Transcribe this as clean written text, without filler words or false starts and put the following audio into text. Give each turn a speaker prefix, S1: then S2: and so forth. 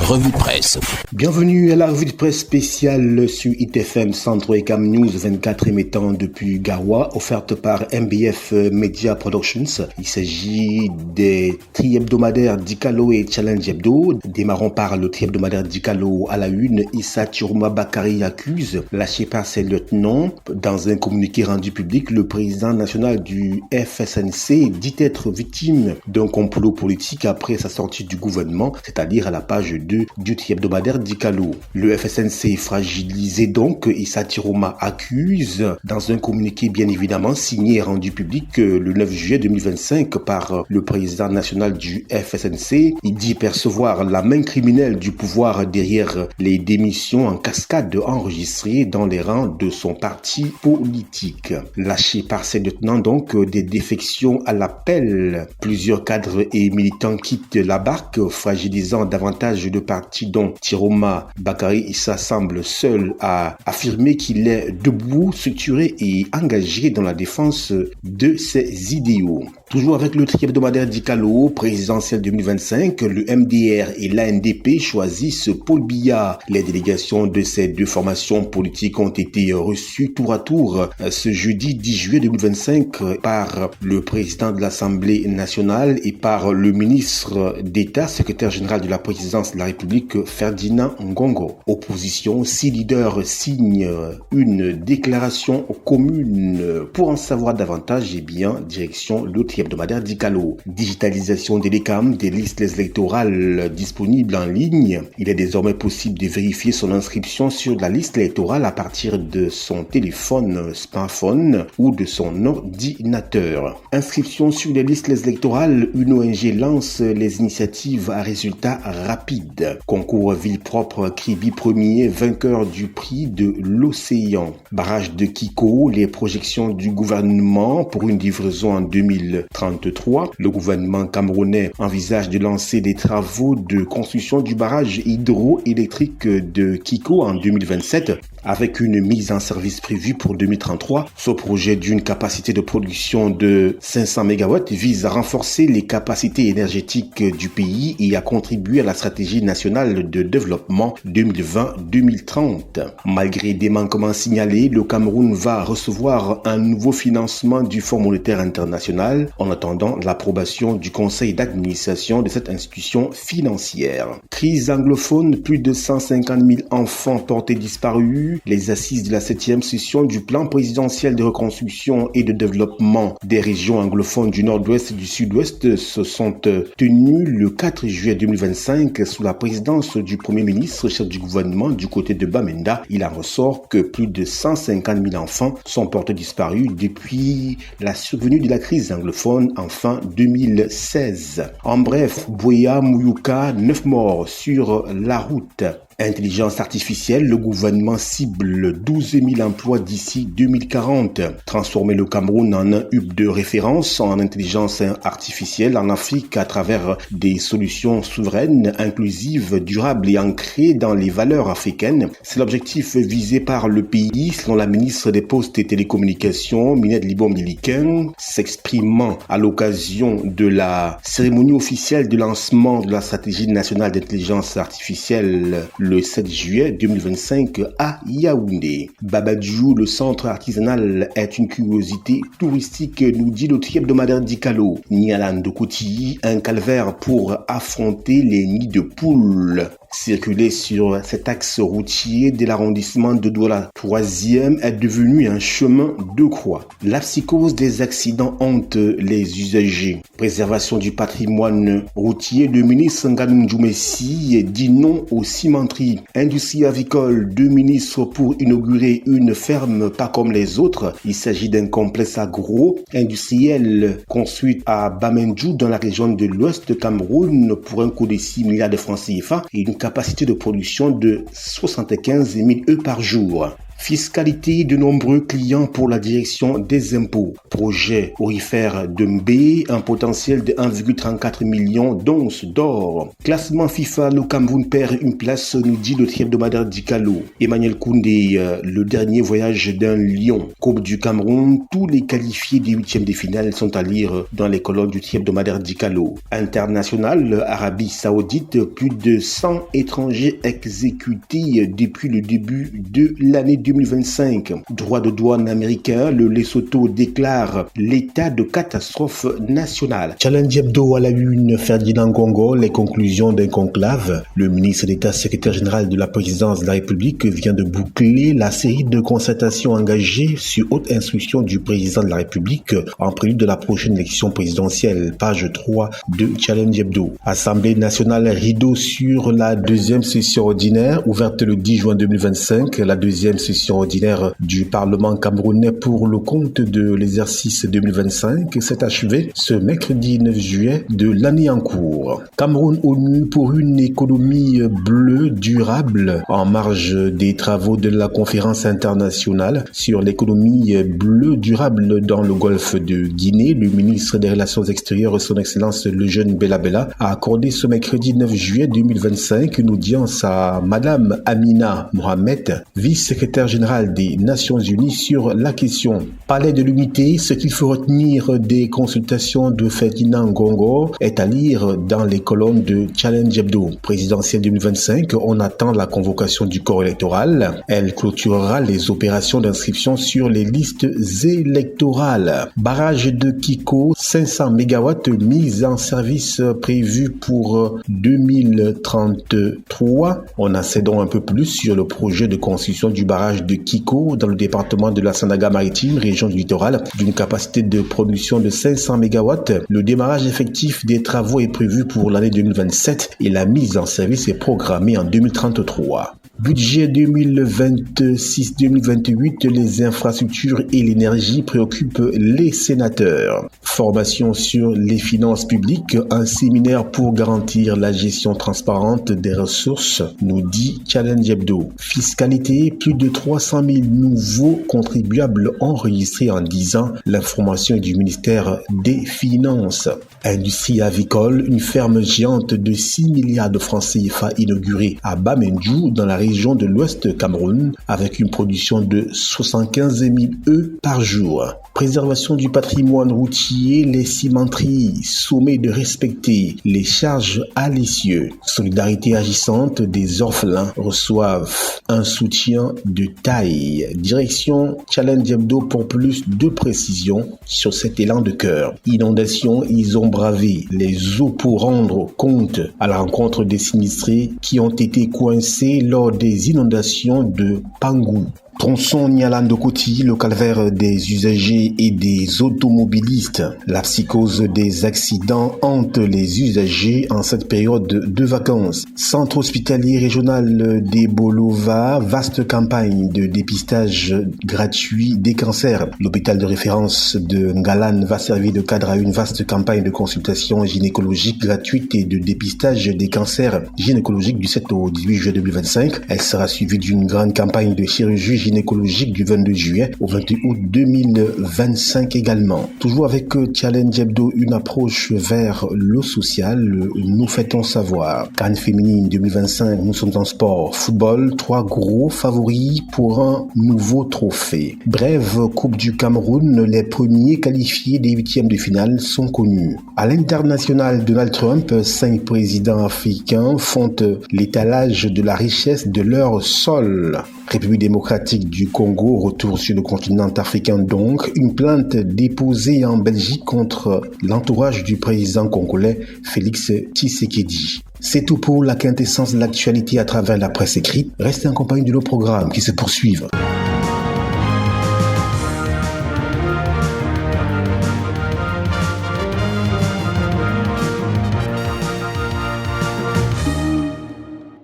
S1: revue de presse.
S2: Bienvenue à la revue de presse spéciale sur ITFM Centre et Cam News 24 émettant depuis Garoua, offerte par MBF Media Productions. Il s'agit des tri-hebdomadaires Dikalo et Challenge Hebdo. Démarrons par le tri-hebdomadaire Dikalo à la une. Issa Chiroma Bakary accuse, lâché par ses lieutenants. Dans un communiqué rendu public, le président national du FSNC dit être victime d'un complot politique après sa sortie du gouvernement, c'est-à-dire à la page 2 du tri-hebdomadaire Dikalo. Le FSNC fragilisé donc, Issa Chiroma accuse, dans un communiqué bien évidemment signé et rendu public le 9 juillet 2025 par le président national du FSNC. Il dit percevoir la main criminelle du pouvoir derrière les démissions en cascade enregistrées dans les rangs de son parti politique. Lâché par ses lieutenants donc, des défections à l'appel. Plusieurs cadres et militants quittent la barque, fragilisant davantage le parti dont Chiroma Bakary Issa semble seul à affirmer qu'il est debout, structuré et engagé dans la défense de ses idéaux. Toujours avec le tri-hebdomadaire Dikalo, présidentiel 2025, le MDR et l'ANDP choisissent Paul Biya. Les délégations de ces deux formations politiques ont été reçues tour à tour ce jeudi 10 juillet 2025 par le président de l'Assemblée nationale et par le ministre d'État, secrétaire général de la présidence de la République, Ferdinand Ngongo. Opposition, 6 leaders signent une déclaration commune. Pour en savoir davantage, direction le tri-hebdomadaire Dikalo. Digitalisation des LECAM, des listes électorales disponibles en ligne. Il est désormais possible de vérifier son inscription sur la liste électorale à partir de son téléphone smartphone ou de son ordinateur. Inscription sur les listes électorales, une ONG lance les initiatives à résultats rapides. Concours ville propre, Kribi premier, vainqueur du prix de l'océan. Barrage de Kiko, les projections du gouvernement pour une livraison en 2033. Le gouvernement camerounais envisage de lancer des travaux de construction du barrage hydroélectrique de Kiko en 2027 avec une mise en service prévue pour 2033. Ce projet d'une capacité de production de 500 MW vise à renforcer les capacités énergétiques du pays et à contribuer à la stratégie nationale de développement 2020-2030. Malgré des manquements signalés, le Cameroun va recevoir un nouveau financement du Fonds monétaire international en attendant l'approbation du conseil d'administration de cette institution financière. Crise anglophone, plus de 150 000 enfants portés disparus. Les assises de la 7e session du plan présidentiel de reconstruction et de développement des régions anglophones du nord-ouest et du sud-ouest se sont tenues le 4 juillet 2025 sous la présidence du Premier ministre, chef du gouvernement du côté de Bamenda. Il en ressort que plus de 150 000 enfants sont portés disparus depuis la survenue de la crise anglophone en fin 2016. En bref, Buea Muyuka, 9 morts sur la route. Intelligence artificielle, le gouvernement cible 12 000 emplois d'ici 2040. Transformer le Cameroun en un hub de référence en intelligence artificielle en Afrique à travers des solutions souveraines, inclusives, durables et ancrées dans les valeurs africaines. C'est l'objectif visé par le pays, selon la ministre des Postes et Télécommunications, Minette Libom-Diliken, s'exprimant à l'occasion de la cérémonie officielle de lancement de la stratégie nationale d'intelligence artificielle le 7 juillet 2025 à Yaoundé. Babadjou, le centre artisanal, est une curiosité touristique, nous dit le tri-hebdomadaire Dikalo. Nialan de Kouti, un calvaire pour affronter les nids de poules. Circuler sur cet axe routier de l'arrondissement de Douala 3e est devenu un chemin de croix. La psychose des accidents hante les usagers. Préservation du patrimoine routier, le ministre Nganou Djoumessi dit non aux cimenteries. Industrie avicole, 2 ministres pour inaugurer une ferme pas comme les autres. Il s'agit d'un complexe agro-industriel construit à Bamendjou dans la région de l'ouest de Cameroun pour un coût de 6 milliards de francs CFA et une capacité de production de 75 000 œufs par jour. Fiscalité de nombreux clients pour la direction des impôts. Projet aurifère de Mbé, un potentiel de 1,34 million d'onces d'or. Classement FIFA, le Cameroun perd une place, nous dit le hebdomadaire Dikalo. Emmanuel Koundé, le dernier voyage d'un lion. Coupe du Cameroun, tous les qualifiés des huitièmes de finale sont à lire dans les colonnes du hebdomadaire Dikalo. International, Arabie Saoudite, plus de 100 étrangers exécutés depuis le début de l'année 2025. Droit de douane américain, le Lesotho déclare l'état de catastrophe nationale. Challenge Hebdo à la une, Ferdinand Ngongo, les conclusions d'un conclave. Le ministre d'État, secrétaire général de la présidence de la République, vient de boucler la série de concertations engagées sur haute instruction du président de la République en prélude de la prochaine élection présidentielle. Page 3 de Challenge Hebdo. Assemblée nationale, rideau sur la deuxième session ordinaire, ouverte le 10 juin 2025. La deuxième session ordinaire du Parlement camerounais pour le compte de l'exercice 2025 s'est achevée ce mercredi 9 juillet de l'année en cours. Cameroun-ONU pour une économie bleue durable en marge des travaux de la conférence internationale sur l'économie bleue durable dans le golfe de Guinée. Le ministre des Relations extérieures, son Excellence le jeune Bella Bella, a accordé ce mercredi 9 juillet 2025 une audience à Madame Amina Mohamed, vice-secrétaire général des Nations Unies sur la question. Palais de l'unité, ce qu'il faut retenir des consultations de Ferdinand Ngongo est à lire dans les colonnes de Challenge Hebdo. Présidentielle 2025, on attend la convocation du corps électoral. Elle clôturera les opérations d'inscription sur les listes électorales. Barrage de Kiko, 500 MW mise en service prévu pour 2033. On en sait donc un peu plus sur le projet de construction du barrage de Kiko dans le département de la Sandaga-Maritime, région du littoral, d'une capacité de production de 500 MW. Le démarrage effectif des travaux est prévu pour l'année 2027 et la mise en service est programmée en 2033. Budget 2026-2028, les infrastructures et l'énergie préoccupent les sénateurs. Formation sur les finances publiques, un séminaire pour garantir la gestion transparente des ressources, nous dit Challenge Hebdo. Fiscalité, plus de 300 000 nouveaux contribuables enregistrés en 10 ans, l'information est du ministère des Finances. Industrie avicole, une ferme géante de 6 milliards de francs CFA inaugurée à Bamendjou dans la région de l'Ouest Cameroun avec une production de 75 000 œufs par jour. Préservation du patrimoine routier, les cimenteries, sommet de respecter les charges à l'essieu. Solidarité agissante, des orphelins reçoivent un soutien de taille. Direction Challenge Hebdo pour plus de précision sur cet élan de cœur. Inondation, ils ont bravé les eaux pour rendre compte à la rencontre des sinistrés qui ont été coincés lors des inondations de Pangou. Tronçon Nialando-Koti, le calvaire des usagers et des automobilistes. La psychose des accidents hante les usagers en cette période de vacances. Centre hospitalier régional des Bolova, vaste campagne de dépistage gratuit des cancers. L'hôpital de référence de Ngalan va servir de cadre à une vaste campagne de consultation gynécologique gratuite et de dépistage des cancers gynécologiques du 7 au 18 juillet 2025. Elle sera suivie d'une grande campagne de chirurgie gynécologique du 22 juillet au 28 août 2025 également. Toujours avec Challenge Hebdo, une approche vers le social, nous fêtons savoir. CAN féminine 2025, nous sommes en sport. Football, 3 gros favoris pour un nouveau trophée. Brève Coupe du Cameroun, les premiers qualifiés des huitièmes de finale sont connus. À l'international, Donald Trump, 5 présidents africains font l'étalage de la richesse de leur sol. République démocratique du Congo, retour sur le continent africain donc, une plainte déposée en Belgique contre l'entourage du président congolais Félix Tshisekedi. C'est tout pour la quintessence de l'actualité à travers la presse écrite. Restez en compagnie de nos programmes qui se poursuivent.